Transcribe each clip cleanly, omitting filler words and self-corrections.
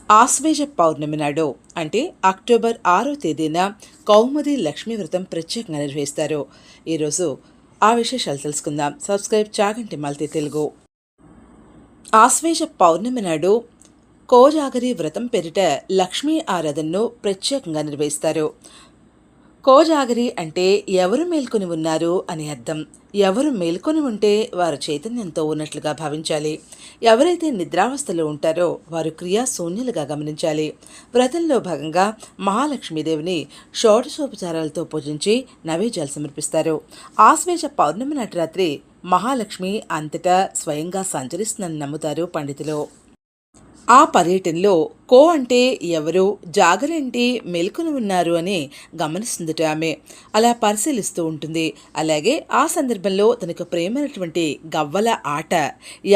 ఆశ్వేజ పౌర్ణమి నాడు అంటే అక్టోబర్ 6వ తేదీన కౌముది లక్ష్మీ వ్రతం ప్రత్యేకంగా నిర్వహిస్తారు. ఈరోజు ఆ విశేషాలు తెలుసుకుందాం. Subscribe Chaganti multi Telugu. ఆశ్వేజ పౌర్ణమి నాడు కోజాగరి వ్రతం పేరిట లక్ష్మీ ఆరాధనను ప్రత్యేకంగా నిర్వహిస్తారు. కోజాగరి అంటే ఎవరు మేల్కొని ఉన్నారు అని అర్థం. ఎవరు మేల్కొని ఉంటే వారు చైతన్యంతో ఉన్నట్లుగా భావించాలి. ఎవరైతే నిద్రావస్థలో ఉంటారో వారు క్రియాశూన్యులుగా గమనించాలి. వ్రతంలో భాగంగా మహాలక్ష్మీదేవిని షోడశోపచారాలతో పూజించి నైవేద్యాలు సమర్పిస్తారు. ఆశ్వేజ పౌర్ణమి నాటి రాత్రి మహాలక్ష్మి అంతటా స్వయంగా సంచరిస్తుందని నమ్ముతారు పండితులు. ఆ పర్యటనలో కో అంటే ఎవరు, జాగరంటే మెలుకుని ఉన్నారు అని గమనిస్తుందట ఆమె. అలా పరిశీలిస్తూ ఉంటుంది. అలాగే ఆ సందర్భంలో తనకు ప్రేమైనటువంటి గవ్వల ఆట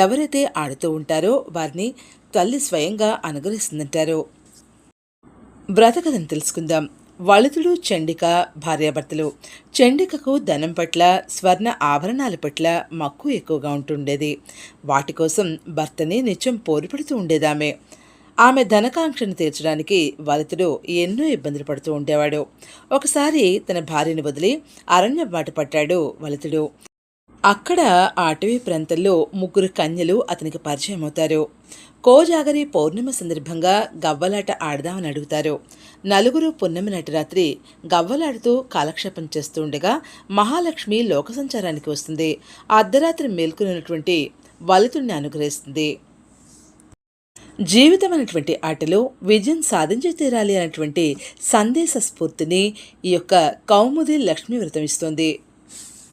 ఎవరైతే ఆడుతూ ఉంటారో వారిని తల్లి స్వయంగా అనుగ్రహిస్తుందంటారు. వ్రతకథను తెలుసుకుందాం. వళుతుడు చండిక భార్యాభర్తలు. చండికకు ధనం పట్ల, స్వర్ణ ఆభరణాల పట్ల మక్కువ ఎక్కువగా ఉంటుండేది. వాటి కోసం భర్తని నిత్యం పోరుపడుతూ ఉండేదామె. ఆమె ధనకాంక్షను తీర్చడానికి వళుతుడు ఎన్నో ఇబ్బందులు పడుతూ ఉండేవాడు. ఒకసారి తన భార్యను వదిలి అరణ్య బాట పట్టాడు వళుతుడు. అక్కడ అటవీ ప్రాంతంలో 3 కన్యలు అతనికి పరిచయం అవుతారు. కోజాగరి పౌర్ణిమ సందర్భంగా గవ్వలాట ఆడదామని అడుగుతారు. 4 పున్నమి నాటి రాత్రి గవ్వలాడుతూ కాలక్షేపం చేస్తూ ఉండగా మహాలక్ష్మి లోక సంచారానికి వస్తుంది. అర్ధరాత్రి మేల్కొన్నటువంటి వళుతుడిని అనుగ్రహిస్తుంది. జీవితం అనేటువంటి ఆటలో విజయం సాధించి తీరాలి అనేటువంటి సందేశ స్ఫూర్తిని ఈ యొక్క కౌముది లక్ష్మీ వ్రతం ఇస్తుంది.